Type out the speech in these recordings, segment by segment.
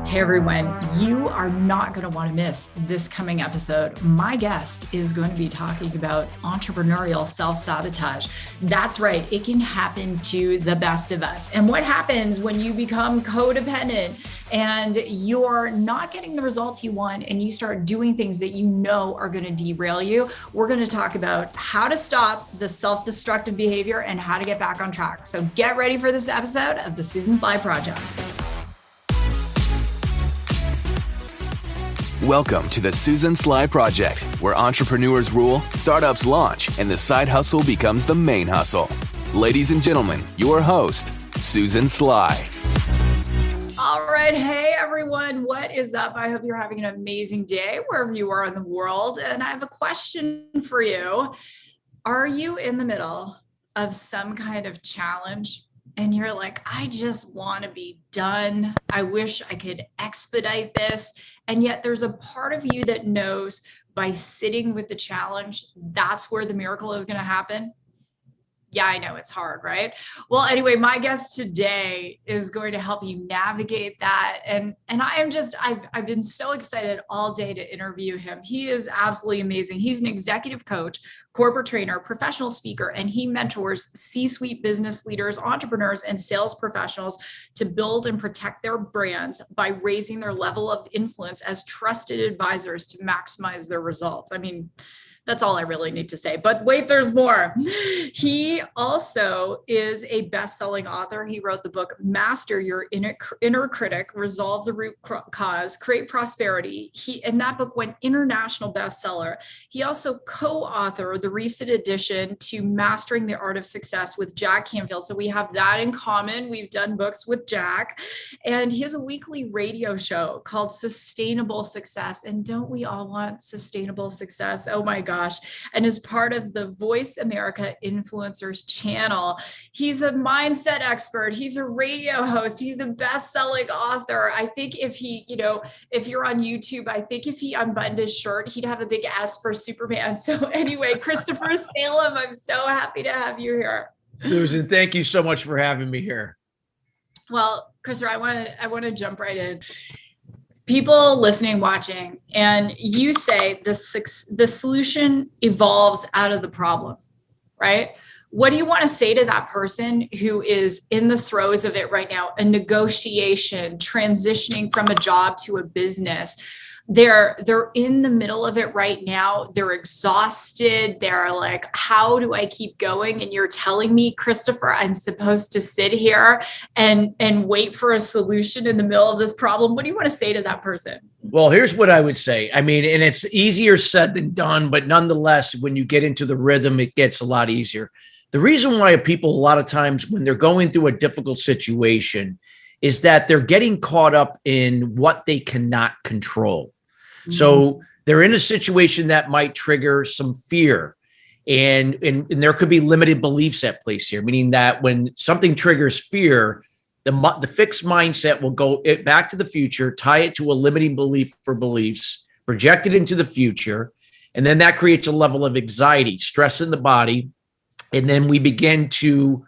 Hey everyone, you are not going to want to miss this coming episode. My guest is going to be talking about entrepreneurial self-sabotage. That's right, it can happen to the best of us. And what happens when you become codependent and you're not getting the results you want and you start doing things that you know are going to derail you? We're going to talk about how to stop the self-destructive behavior and how to get back on track. So get ready for this episode of the Susan Sly Project. Welcome to the Susan Sly Project, where entrepreneurs rule, startups launch, and the side hustle becomes the main hustle. Ladies and gentlemen, your host, Susan Sly. All right. Hey, everyone. What is up? I hope you're having an amazing day wherever you are in the world. And I have a question for you. Are you in the middle of some kind of challenge? And you're like, I just want to be done. I wish I could expedite this. And yet there's a part of you that knows by sitting with the challenge, that's where the miracle is going to happen. Yeah, I know it's hard, right? Well, anyway, my guest today is going to help you navigate that. And I've been so excited all day to interview him. He is absolutely amazing. He's an executive coach, corporate trainer, professional speaker, and he mentors C-suite business leaders, entrepreneurs, and sales professionals to build and protect their brands by raising their level of influence as trusted advisors to maximize their results. I mean, that's all I really need to say. But wait, there's more. He also is a best-selling author. He wrote the book, Master Your Inner Critic, Resolve the Root Cause, Create Prosperity. And that book went international bestseller. He also co-authored the recent edition to Mastering the Art of Success with Jack Canfield. So we have that in common. We've done books with Jack. And he has a weekly radio show called Sustainable Success. And don't we all want sustainable success? Oh my gosh. And as part of the Voice America Influencers channel, he's a mindset expert. He's a radio host. He's a best-selling author. I think if you're on YouTube, I think if he unbuttoned his shirt, he'd have a big S for Superman. So anyway, Christopher Salem, I'm so happy to have you here. Susan, thank you so much for having me here. Well, Christopher, I want to jump right in. People listening, watching, and you say the solution evolves out of the problem, right? What do you want to say to that person who is in the throes of it right now? A negotiation, transitioning from a job to a business. They're in the middle of it right now. They're exhausted. They're like, how do I keep going? And you're telling me, Christopher, I'm supposed to sit here and wait for a solution in the middle of this problem. What do you want to say to that person? Well, here's what I would say. I mean, and it's easier said than done, but nonetheless, when you get into the rhythm, it gets a lot easier. The reason why people, a lot of times when they're going through a difficult situation, is that they're getting caught up in what they cannot control. So they're in a situation that might trigger some fear, and there could be limited beliefs at place here, meaning that when something triggers fear, the fixed mindset will go back to the future, tie it to a limiting belief for beliefs, project it into the future, and then that creates a level of anxiety, stress in the body, and then we begin to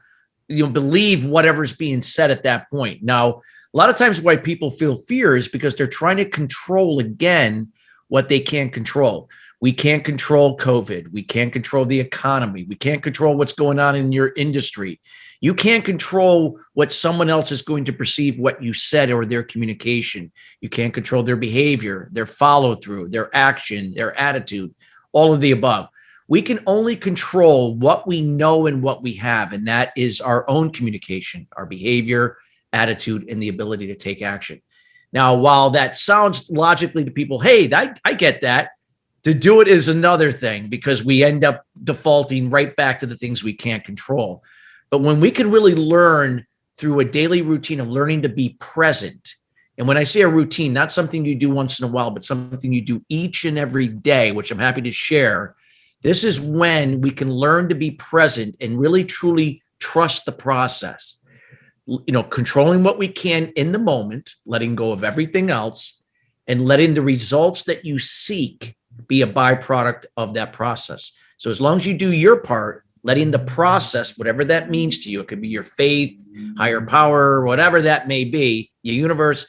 believe whatever's being said at that point. Now, a lot of times why people feel fear is because they're trying to control again what they can't control. We can't control COVID. We can't control the economy. We can't control what's going on in your industry. You can't control what someone else is going to perceive what you said or their communication. You can't control their behavior, their follow through, their action, their attitude, all of the above. We can only control what we know and what we have, and that is our own communication, our behavior, attitude, and the ability to take action. Now, while that sounds logically to people, hey, I get that, to do it is another thing, because we end up defaulting right back to the things we can't control. But when we can really learn through a daily routine of learning to be present, and when I say a routine, not something you do once in a while, but something you do each and every day, which I'm happy to share, this is when we can learn to be present and really truly trust the process. Controlling what we can in the moment, letting go of everything else, and letting the results that you seek be a byproduct of that process. So as long as you do your part, letting the process, whatever that means to you, it could be your faith, higher power, whatever that may be, your universe,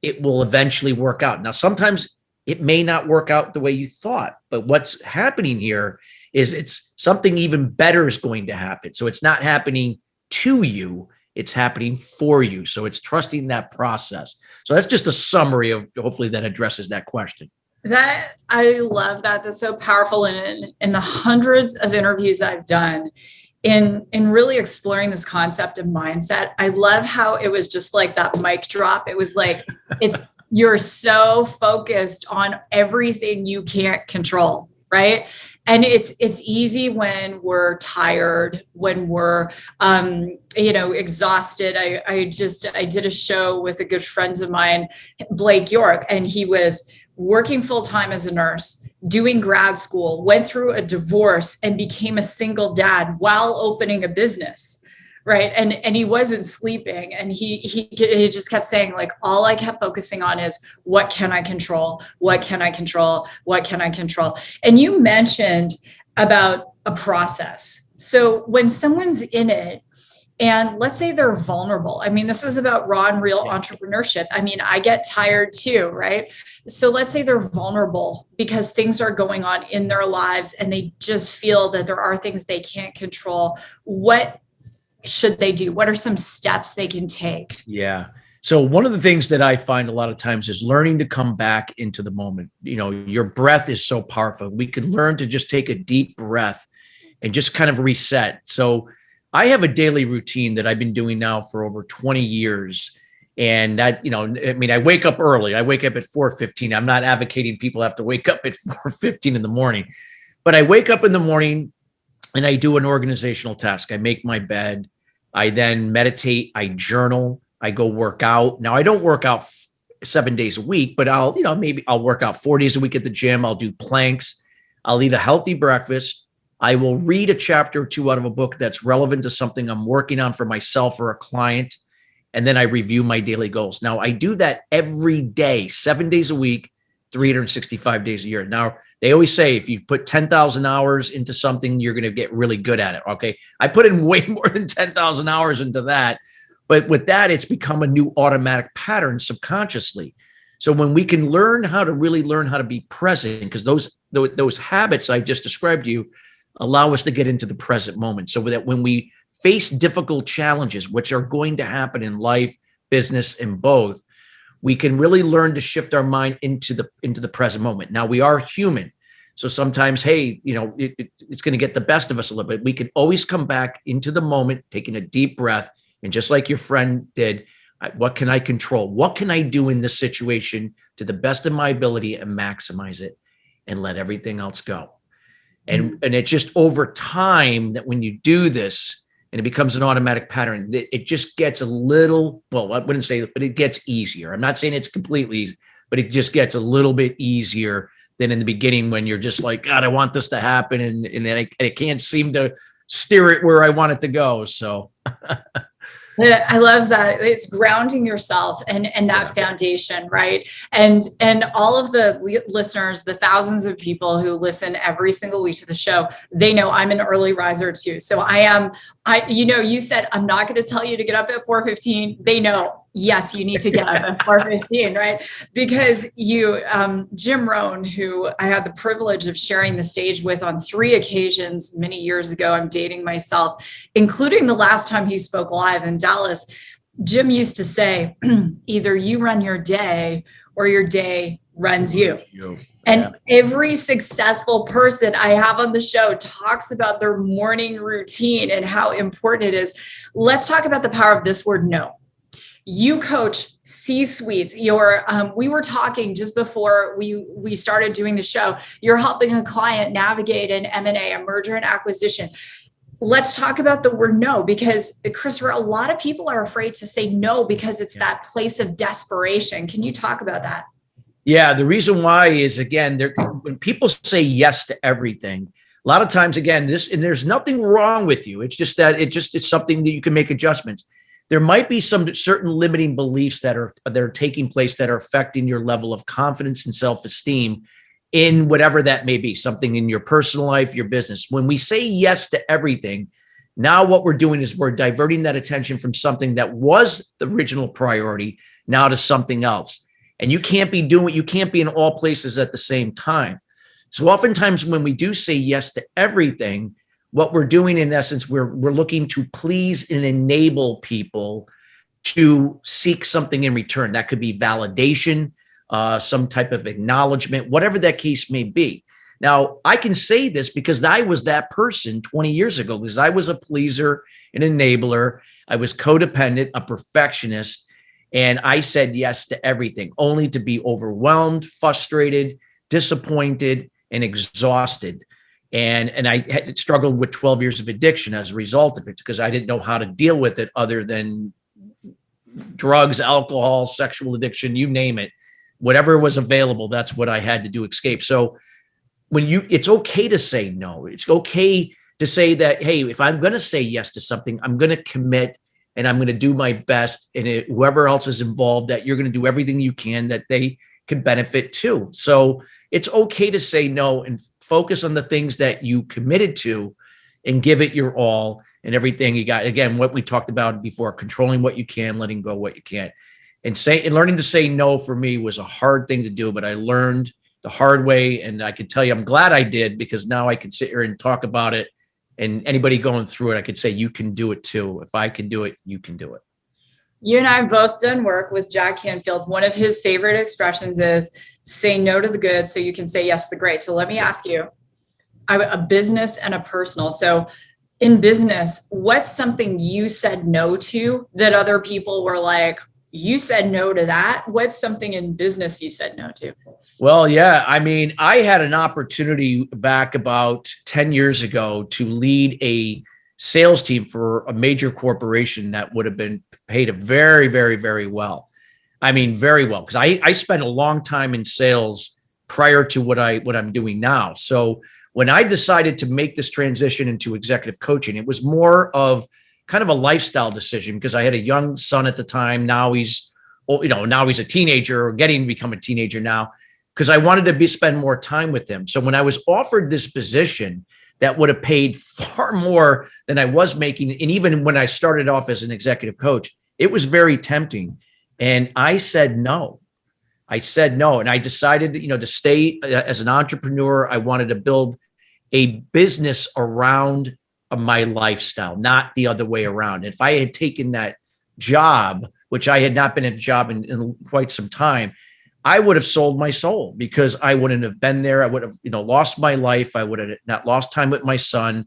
it will eventually work out. Now, sometimes it may not work out the way you thought, but what's happening here is it's something even better is going to happen. So it's not happening to you, it's happening for you. So it's trusting that process. So that's just a summary of, hopefully that addresses that question. That I love that. That's so powerful. And in the hundreds of interviews I've done in really exploring this concept of mindset, I love how it was just like that mic drop. It was like, you're so focused on everything you can't control, right? And it's easy when we're tired, when we're exhausted. I did a show with a good friend of mine, Blake York, and he was working full-time as a nurse, doing grad school, went through a divorce, and became a single dad while opening a business. Right. And he wasn't sleeping. And he just kept saying, like, all I kept focusing on is, what can I control? What can I control? What can I control? And you mentioned about a process. So when someone's in it, and let's say they're vulnerable. I mean, this is about raw and real entrepreneurship. I mean, I get tired too, right? So let's say they're vulnerable because things are going on in their lives and they just feel that there are things they can't control. What should they do? What are some steps they can take? Yeah. So one of the things that I find a lot of times is learning to come back into the moment. Your breath is so powerful. We can learn to just take a deep breath and just kind of reset. So I have a daily routine that I've been doing now for over 20 years. And that, I wake up early. I wake up at 4:15. I'm not advocating people have to wake up at 4:15 in the morning, but I wake up in the morning and I do an organizational task. I make my bed. I then meditate. I journal. I go work out. Now I don't work out 7 days a week, but maybe I'll work out 4 days a week at the gym. I'll do planks. I'll eat a healthy breakfast. I will read a chapter or two out of a book that's relevant to something I'm working on for myself or a client. And then I review my daily goals. Now I do that every day, 7 days a week, 365 days a year. Now they always say, if you put 10,000 hours into something, you're going to get really good at it. Okay. I put in way more than 10,000 hours into that. But with that, it's become a new automatic pattern subconsciously. So when we can learn how to be present, because those habits I just described to you allow us to get into the present moment. So that when we face difficult challenges, which are going to happen in life, business, and both, we can really learn to shift our mind into the present moment. Now we are human. So sometimes, it's going to get the best of us a little bit. We can always come back into the moment, taking a deep breath. And just like your friend did, what can I control? What can I do in this situation to the best of my ability and maximize it and let everything else go? And it's just over time that when you do this and it becomes an automatic pattern, it just gets a little, well, I wouldn't say, but it gets easier. I'm not saying it's completely easy, but it just gets a little bit easier than in the beginning when you're just like, God, I want this to happen. And I can't seem to steer it where I want it to go. So I love that. It's grounding yourself and that foundation, right? And all of the listeners, the thousands of people who listen every single week to the show, they know I'm an early riser too. So you said, I'm not going to tell you to get up at 4:15. They know, yes, you need to get up at 4:15, right? Because Jim Rohn, who I had the privilege of sharing the stage with on 3 occasions many years ago, I'm dating myself, including the last time he spoke live in Dallas. Jim used to say, either you run your day or your day runs you. And every successful person I have on the show talks about their morning routine and how important it is. Let's talk about the power of this word, no. You coach C-suites. We were talking just before we started doing the show. You're helping a client navigate an M&A, a merger and acquisition. Let's talk about the word no, because Christopher, a lot of people are afraid to say no because it's that place of desperation. Can you talk about that? Yeah, the reason why is, again, when people say yes to everything, a lot of times, again, and there's nothing wrong with you. It's just that it's something that you can make adjustments. There might be some certain limiting beliefs that are taking place that are affecting your level of confidence and self-esteem in whatever that may be, something in your personal life, your business. When we say yes to everything, now what we're doing is we're diverting that attention from something that was the original priority now to something else. And you can't be in all places at the same time. So oftentimes when we do say yes to everything, what we're doing in essence, we're looking to please and enable people to seek something in return. That could be validation, some type of acknowledgement, whatever that case may be. Now, I can say this because I was that person 20 years ago, because I was a pleaser, an enabler. I was codependent, a perfectionist, and I said yes to everything, only to be overwhelmed, frustrated, disappointed, and exhausted. And I had struggled with 12 years of addiction as a result of it, because I didn't know how to deal with it other than drugs, alcohol, sexual addiction, you name it. Whatever was available, that's what I had to do, escape. So it's okay to say no. It's okay to say that, hey, if I'm going to say yes to something, I'm going to commit and I'm going to do my best. And whoever else is involved, that you're going to do everything you can that they can benefit too. So it's okay to say no and focus on the things that you committed to and give it your all and everything you got. Again, what we talked about before, controlling what you can, letting go what you can't. And learning to say no for me was a hard thing to do, but I learned the hard way. And I could tell you, I'm glad I did, because now I can sit here and talk about it. And anybody going through it, I could say, you can do it too. If I can do it, you can do it. You and I have both done work with Jack Canfield. One of his favorite expressions is say no to the good so you can say yes to the great. So let me ask you, a business and a personal. So in business, what's something you said no to that other people were like, you said no to that? What's something in business you said no to? Well, yeah. I mean, I had an opportunity back about 10 years ago to lead a sales team for a major corporation that would have been paid very, very, very well. I mean, very well, because I spent a long time in sales prior to what I'm doing now. So when I decided to make this transition into executive coaching, it was more of kind of a lifestyle decision, because I had a young son at the time. Now he's a teenager, or getting to become a teenager now, because I wanted to spend more time with him. So when I was offered this position that would have paid far more than I was making, and even when I started off as an executive coach, it was very tempting. And I said no. And I decided to stay as an entrepreneur. I wanted to build a business around my lifestyle, not the other way around. If I had taken that job, which I had not been in a job in quite some time, I would have sold my soul, because I wouldn't have been there. I would have, lost my life. I would have not lost time with my son.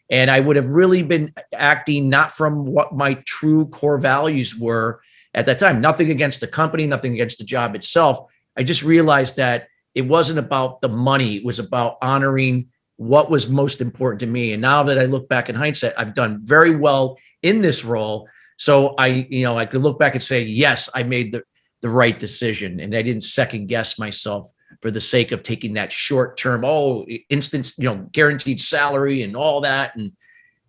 And I would have really been acting not from what my true core values were at that time. Nothing against the company, nothing against the job itself. I just realized that it wasn't about the money. It was about honoring what was most important to me. And now that I look back in hindsight, I've done very well in this role. So I could look back and say, yes, I made the right decision. And I didn't second guess myself for the sake of taking that short term, instant, guaranteed salary and all that. And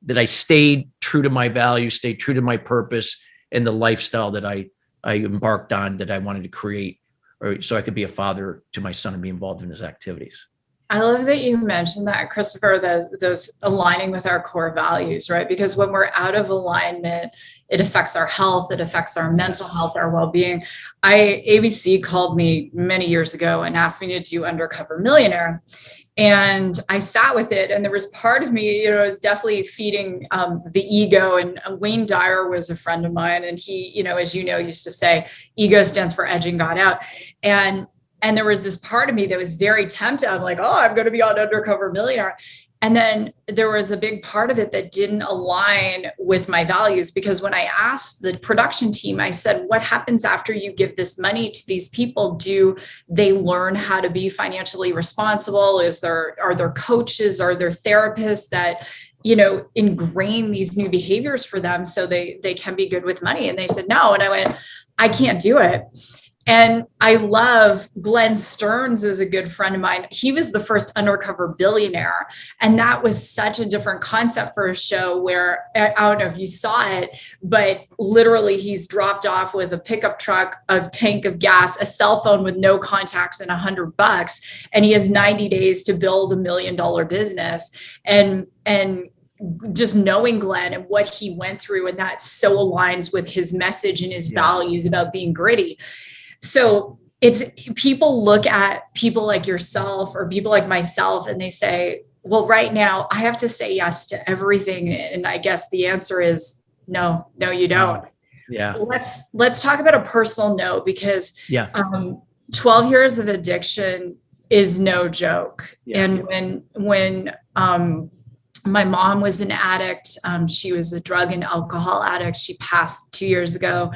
that I stayed true to my values, stayed true to my purpose and the lifestyle that I embarked on, that I wanted to create, or so I could be a father to my son and be involved in his activities. I love that you mentioned that, Christopher, those aligning with our core values, right? Because when we're out of alignment, it affects our health, it affects our mental health, our well-being. ABC called me many years ago and asked me to do Undercover Millionaire. And I sat with it, and there was part of me, it was definitely feeding the ego. And Wayne Dyer was a friend of mine, and he, as used to say, ego stands for edging God out. And there was this part of me that was very tempted. I'm like, I'm going to be on Undercover Millionaire. And then there was a big part of it that didn't align with my values, because when I asked the production team, I said, what happens after you give this money to these people? Do they learn how to be financially responsible? Are there coaches? Are there therapists that, ingrain these new behaviors for them so they can be good with money? And they said, no. And I went, I can't do it. And I love Glenn Stearns is a good friend of mine. He was the first undercover billionaire. And that was such a different concept for a show where, I don't know if you saw it, but literally he's dropped off with a pickup truck, a tank of gas, a cell phone with no contacts, and $100. And he has 90 days to build $1 million business. And just knowing Glenn and what he went through, and that so aligns with his message and his values about being gritty. So it's people look at people like yourself or people like myself and they say, well, right now I have to say yes to everything. And I guess the answer is no, you don't. Yeah. Let's talk about a personal note, because Yeah. 12 years of addiction is no joke. Yeah. And when my mom was an addict, she was a drug and alcohol addict. She passed 2 years ago.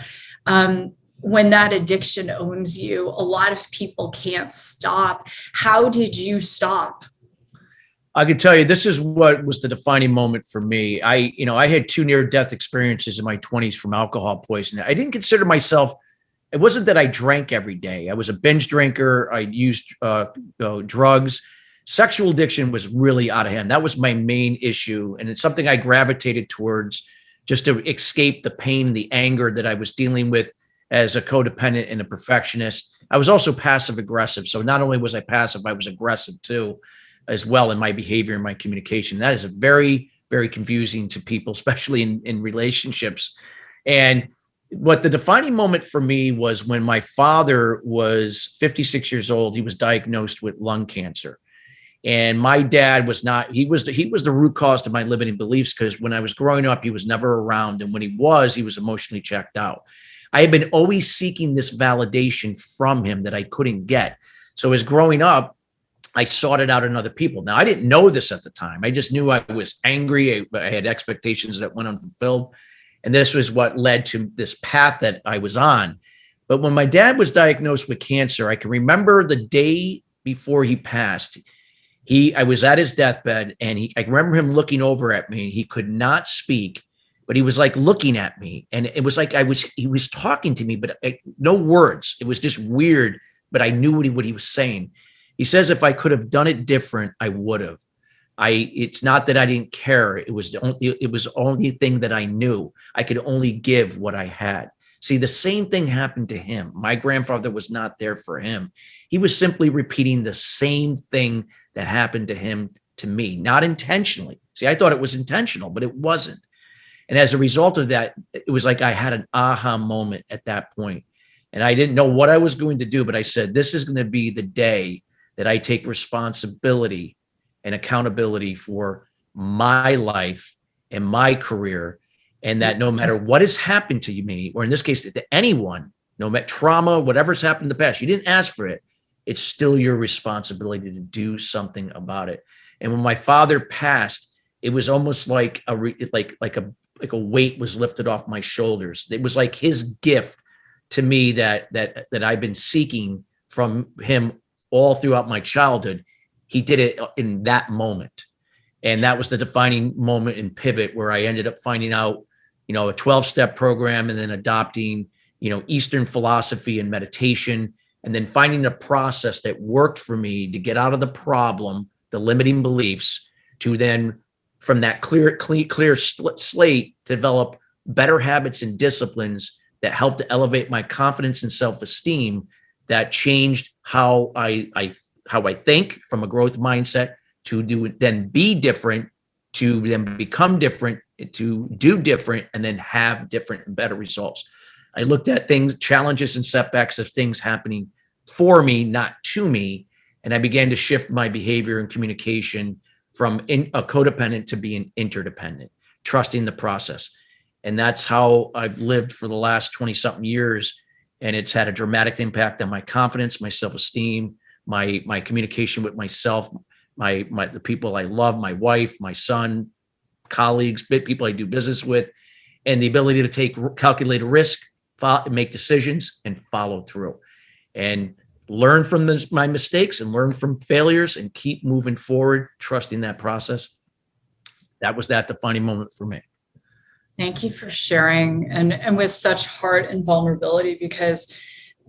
When that addiction owns you, a lot of people can't stop. How did you stop? I can tell you, this is what was the defining moment for me. I had 2 near-death experiences in my 20s from alcohol poisoning. I didn't consider myself, it wasn't that I drank every day. I was a binge drinker. I used drugs. Sexual addiction was really out of hand. That was my main issue. And it's something I gravitated towards just to escape the pain, the anger that I was dealing with as a codependent and a perfectionist. I was also passive aggressive. So not only was I passive, I was aggressive too, as well in my behavior and my communication. That is a very, very confusing to people, especially in relationships. And what the defining moment for me was when my father was 56 years old. He was diagnosed with lung cancer. And my dad was not, he was the root cause to my limiting beliefs, because when I was growing up, he was never around. And when he was emotionally checked out. I had been always seeking this validation from him that I couldn't get. So as growing up, I sought it out in other people. Now, I didn't know this at the time. I just knew I was angry. I had expectations that went unfulfilled. And this was what led to this path that I was on. But when my dad was diagnosed with cancer, I can remember the day before he passed. I was at his deathbed, and I remember him looking over at me. He could not speak, but he was like looking at me. And it was like he was talking to me, but no words. It was just weird, but I knew what he was saying. He says, if I could have done it different, I would have. It's not that I didn't care. It was the only thing that I knew. I could only give what I had. See, the same thing happened to him. My grandfather was not there for him. He was simply repeating the same thing that happened to him to me, not intentionally. See, I thought it was intentional, but it wasn't. And as a result of that, it was like I had an aha moment at that point. And I didn't know what I was going to do, but I said, this is going to be the day that I take responsibility and accountability for my life and my career. And that no matter what has happened to me, or in this case, to anyone, no matter trauma, whatever's happened in the past, you didn't ask for it. It's still your responsibility to do something about it. And when my father passed, it was almost like a weight was lifted off my shoulders. It was like his gift to me that I've been seeking from him all throughout my childhood. He did it in that moment. And that was the defining moment and pivot where I ended up finding out, a 12-step program, and then adopting, Eastern philosophy and meditation, and then finding a process that worked for me to get out of the problem, the limiting beliefs, to then from that clear slate, develop better habits and disciplines that helped to elevate my confidence and self-esteem, that changed how I think from a growth mindset to then be different, to then become different, to do different, and then have different and better results. I looked at things, challenges and setbacks of things happening for me, not to me. And I began to shift my behavior and communication from a codependent to being interdependent, trusting the process. And that's how I've lived for the last 20 something years. And it's had a dramatic impact on my confidence, my self-esteem, my communication with myself, the people I love, my wife, my son, colleagues, people I do business with, and the ability to take calculated risk, make decisions, and follow through, and learn from my mistakes and learn from failures and keep moving forward, trusting that process. That was that defining moment for me. Thank you for sharing, and with such heart and vulnerability, because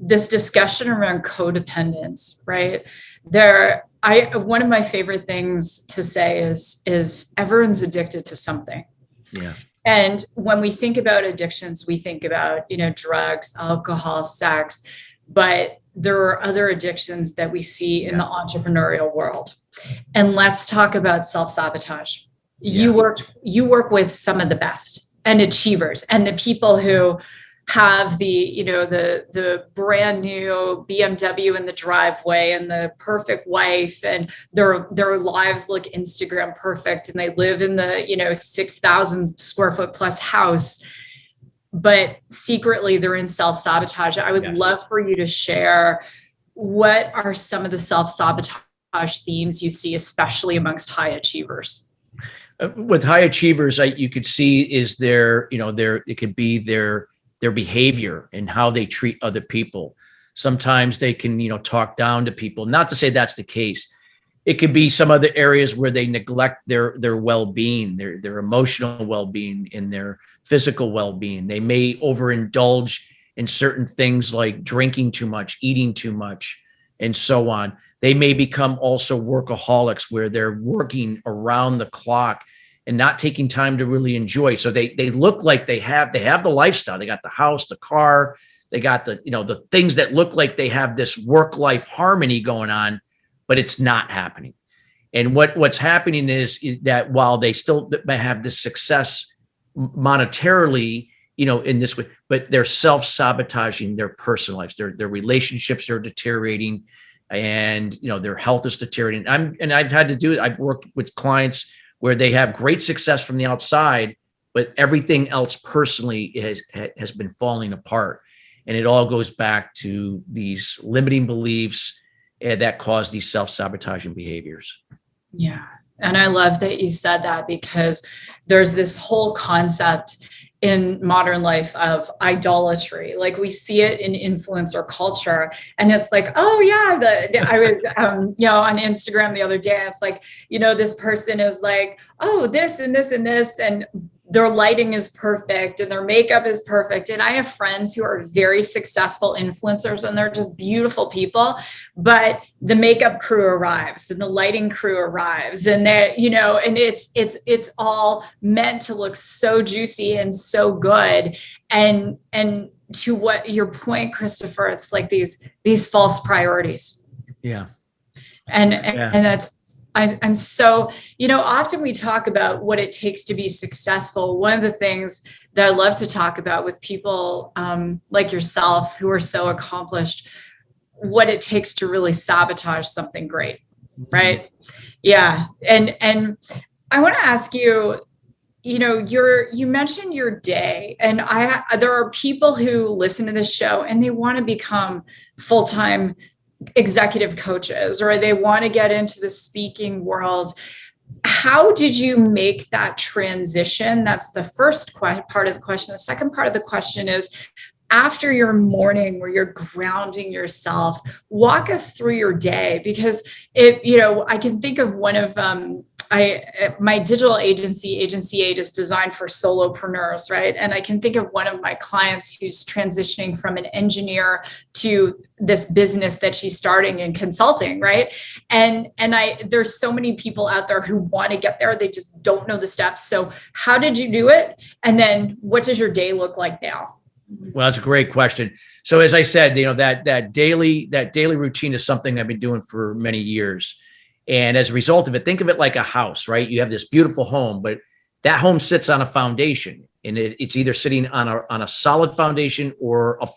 this discussion around codependence, right? One of my favorite things to say is everyone's addicted to something. Yeah. And when we think about addictions, we think about, drugs, alcohol, sex, but there are other addictions that we see in the entrepreneurial world. And let's talk about self-sabotage. You work with some of the best and achievers and the people who have the brand new BMW in the driveway and the perfect wife, and their lives look Instagram perfect, and they live in the 6,000 square foot plus house, but secretly they're in self-sabotage. I would love for you to share, what are some of the self-sabotage themes you see, especially amongst high achievers? With high achievers, you could see is it could be their behavior and how they treat other people. Sometimes they can, talk down to people. Not to say that's the case. It could be some other areas where they neglect their well-being, their emotional well-being, and their physical well-being. They may overindulge in certain things like drinking too much, eating too much, and so on. They may become also workaholics, where they're working around the clock and not taking time to really enjoy. So they look like they have the lifestyle. They got the house, the car, they got the things that look like they have this work-life harmony going on, but it's not happening. And what's happening is that while they still may have this success monetarily, in this way, but they're self-sabotaging their personal lives. Their relationships are deteriorating, and their health is deteriorating. I've had to do it. I've worked with clients where they have great success from the outside, but everything else personally has been falling apart. And it all goes back to these limiting beliefs that cause these self-sabotaging behaviors. Yeah. And I love that you said that, because there's this whole concept in modern life of idolatry. Like, we see it in influencer culture, and it's like, oh yeah, I was, on Instagram the other day, and it's like, this person is like, oh, this and this and this, and their lighting is perfect and their makeup is perfect. And I have friends who are very successful influencers, and they're just beautiful people, but the makeup crew arrives and the lighting crew arrives, and they, and it's all meant to look so juicy and so good. And to what your point, Christopher, it's like these false priorities. Yeah. And that's, I'm so, often we talk about what it takes to be successful. One of the things that I love to talk about with people like yourself, who are so accomplished, what it takes to really sabotage something great, right? Yeah. And I want to ask you, you mentioned your day, and there are people who listen to this show and they want to become full-time executive coaches, or they want to get into the speaking world. How did you make that transition? That's the first part of the question. The second part of the question is, after your morning where you're grounding yourself, walk us through your day, because I can think of one of my digital agency 8 is designed for solopreneurs, right? And I can think of one of my clients who's transitioning from an engineer to this business that she's starting in consulting, right? And there's so many people out there who want to get there. They just don't know the steps. So how did you do it? And then what does your day look like now? Well, that's a great question. So as I said, that daily routine is something I've been doing for many years. And as a result of it, think of it like a house, right? You have this beautiful home, but that home sits on a foundation, and it's either sitting on a solid foundation or a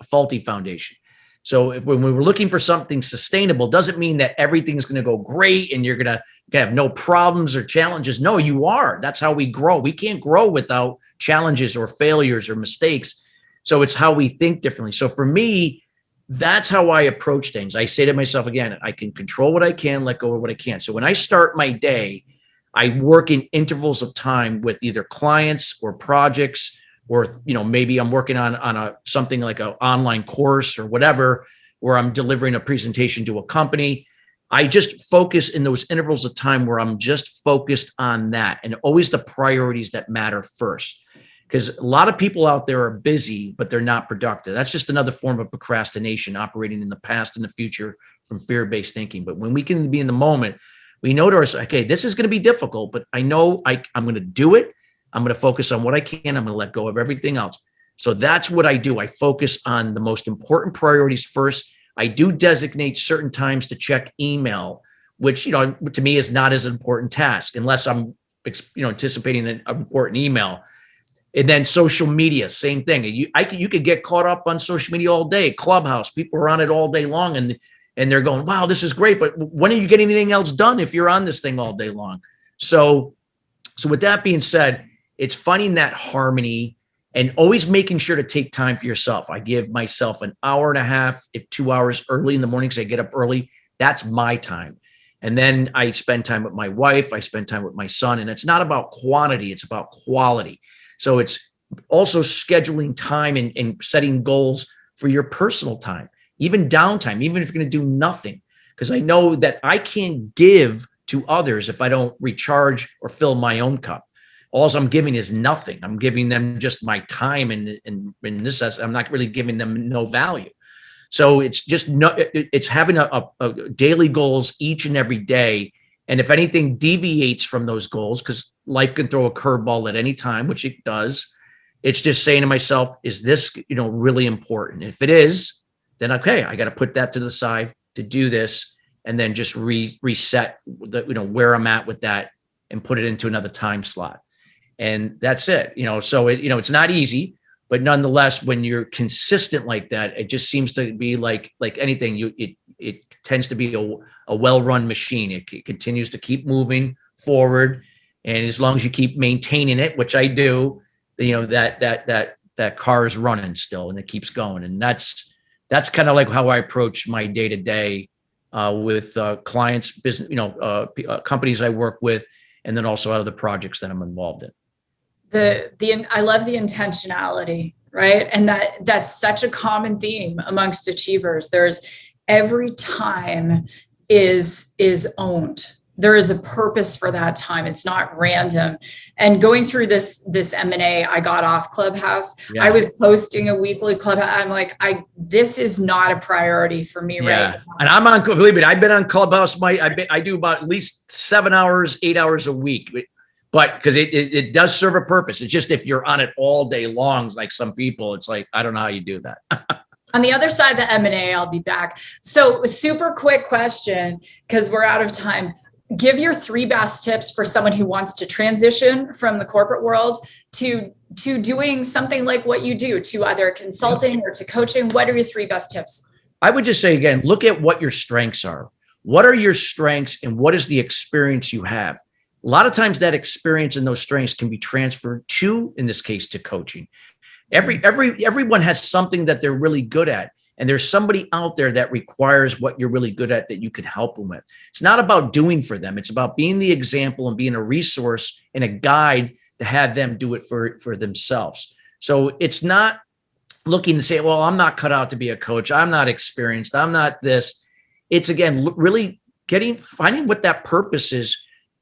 faulty foundation. So when we were looking for something sustainable, doesn't mean that everything's going to go great and you're going to have no problems or challenges. No, you are. That's how we grow. We can't grow without challenges or failures or mistakes. So it's how we think differently. So for me, that's how I approach things. I say to myself, again, I can control what I can, let go of what I can't. So when I start my day, I work in intervals of time with either clients or projects, or maybe I'm working on something like an online course or whatever, where I'm delivering a presentation to a company. I just focus in those intervals of time where I'm just focused on that, and always the priorities that matter first. Because a lot of people out there are busy, but they're not productive. That's just another form of procrastination, operating in the past and the future from fear-based thinking. But when we can be in the moment, we know to ourselves, okay, this is going to be difficult, but I know I'm going to do it. I'm going to focus on what I can. I'm going to let go of everything else. So that's what I do. I focus on the most important priorities first. I do designate certain times to check email, which, to me is not as an important task unless I'm, anticipating an important email. And then social media, same thing. You could get caught up on social media all day. Clubhouse, people are on it all day long, and they're going, wow, this is great. But when are you getting anything else done if you're on this thing all day long? So with that being said, it's finding that harmony and always making sure to take time for yourself. I give myself an hour and a half, if 2 hours early in the morning, because I get up early. That's my time. And then I spend time with my wife. I spend time with my son. And it's not about quantity, it's about quality. So it's also scheduling time and setting goals for your personal time, even downtime, even if you're going to do nothing. Because I know that I can't give to others if I don't recharge or fill my own cup. All I'm giving is nothing. I'm giving them just my time, and in this sense, I'm not really giving them no value. So it's having a daily goals each and every day. And if anything deviates from those goals, because life can throw a curveball at any time, which it does, it's just saying to myself, is this, really important? If it is, then okay, I got to put that to the side to do this, and then just reset where I'm at with that and put it into another time slot. And that's it. So it's not easy, but nonetheless, when you're consistent like that, it just seems to be like anything. It tends to be a well-run machine. It continues to keep moving forward, and as long as you keep maintaining it, which I do, that car is running still, and it keeps going. And that's kind of like how I approach my day to day with clients, business, companies I work with, and then also other projects that I'm involved in. I love the intentionality, right? And that's such a common theme amongst achievers. There's every time is owned. There is a purpose for that time. It's not random. And going through this M&A, I got off Clubhouse. Yeah. I was posting a weekly Clubhouse. I'm like, this is not a priority for me right now. And I'm on, believe me, I've been on Clubhouse. I do about at least 7 hours, 8 hours a week. But because it does serve a purpose. It's just if you're on it all day long, like some people, it's like, I don't know how you do that. On the other side of the M&A, I'll be back. So super quick question, because we're out of time. Give your 3 best tips for someone who wants to transition from the corporate world to doing something like what you do, to either consulting or to coaching. What are your 3 best tips? I would just say, again, look at what your strengths are. What are your strengths and what is the experience you have? A lot of times that experience and those strengths can be transferred to, in this case, to coaching. Everyone has something that they're really good at. And there's somebody out there that requires what you're really good at that you can help them with. It's not about doing for them. It's about being the example and being a resource and a guide to have them do it for themselves. So it's not looking to say, well, I'm not cut out to be a coach. I'm not experienced. I'm not this. It's, again, really finding what that purpose is,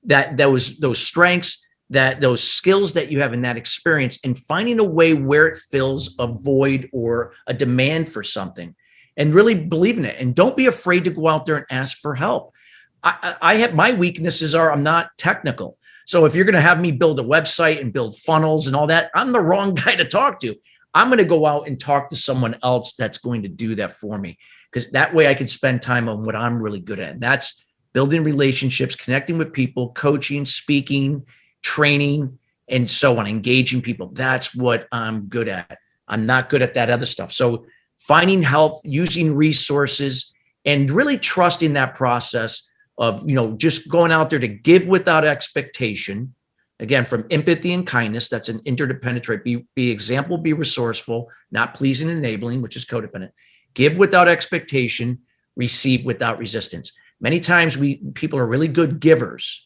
that those strengths, that those skills that you have in that experience, and finding a way where it fills a void or a demand for something, and really believe in it. And don't be afraid to go out there and ask for help. I have, my weaknesses are, I'm not technical. So if you're going to have me build a website and build funnels and all that, I'm the wrong guy to talk to. I'm going to go out and talk to someone else that's going to do that for me, because that way I can spend time on what I'm really good at. And that's building relationships, connecting with people, coaching, speaking, training, and so on, engaging people. That's what I'm good at. I'm not good at that other stuff. So finding help, using resources, and really trusting that process of, just going out there to give without expectation. Again, from empathy and kindness, that's an interdependent trait. Be example, be resourceful, not pleasing and enabling, which is codependent. Give without expectation, receive without resistance. Many times people are really good givers,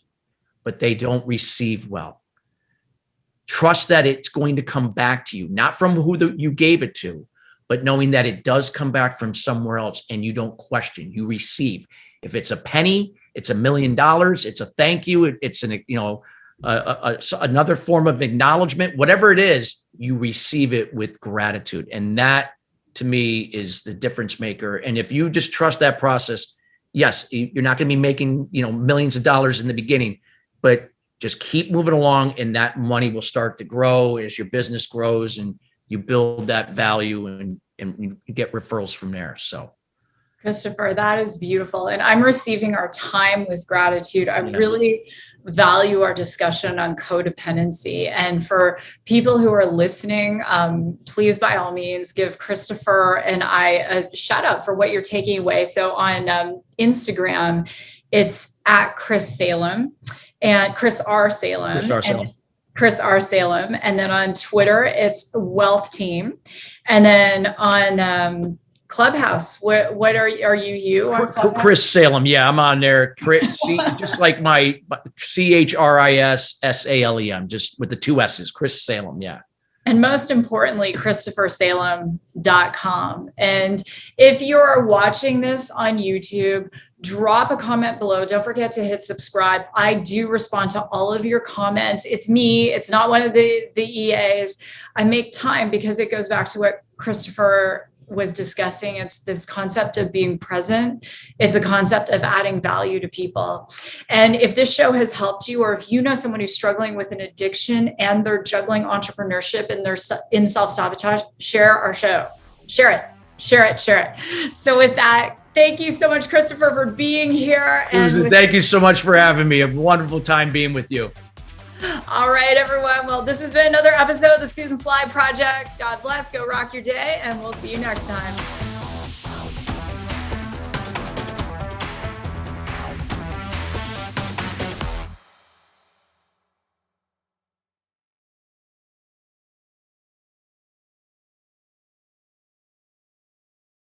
but they don't receive well. Trust that it's going to come back to you, not from who you gave it to, but knowing that it does come back from somewhere else, and you don't question, you receive. If it's a penny, it's $1 million, it's a thank you, it's another form of acknowledgement, whatever it is, you receive it with gratitude. And that, to me, is the difference maker. And if you just trust that process, yes, you're not going to be making, millions of dollars in the beginning, but just keep moving along, and that money will start to grow as your business grows and you build that value, and you get referrals from there. So Christopher, that is beautiful. And I'm receiving our time with gratitude. I really value our discussion on codependency. And for people who are listening, please, by all means, give Christopher and I a shout out for what you're taking away. So on Instagram, it's at Chris Salem and Chris R. Salem. Chris R. Salem. Chris R. Salem. And then on Twitter, it's Wealth Team. And then on Clubhouse, what are you on Clubhouse? Chris Salem. Yeah, I'm on there. Chris, just like my CHRISSALEM, just with the 2 S's, Chris Salem. Yeah. And most importantly, ChristopherSalem.com. And if you're watching this on YouTube, drop a comment below. Don't forget to hit subscribe. I do respond to all of your comments. It's me. It's not one of the EAs. I make time because it goes back to what Christopher was discussing. It's this concept of being present. It's a concept of adding value to people. And if this show has helped you, or if you know someone who's struggling with an addiction and they're juggling entrepreneurship and they're in self-sabotage, share our show. Share it. So with that, thank you so much, Christopher, for being here. Susan, thank you so much for having me. A wonderful time being with you. All right, everyone. Well, this has been another episode of the Susan Sly Project. God bless. Go rock your day, and we'll see you next time.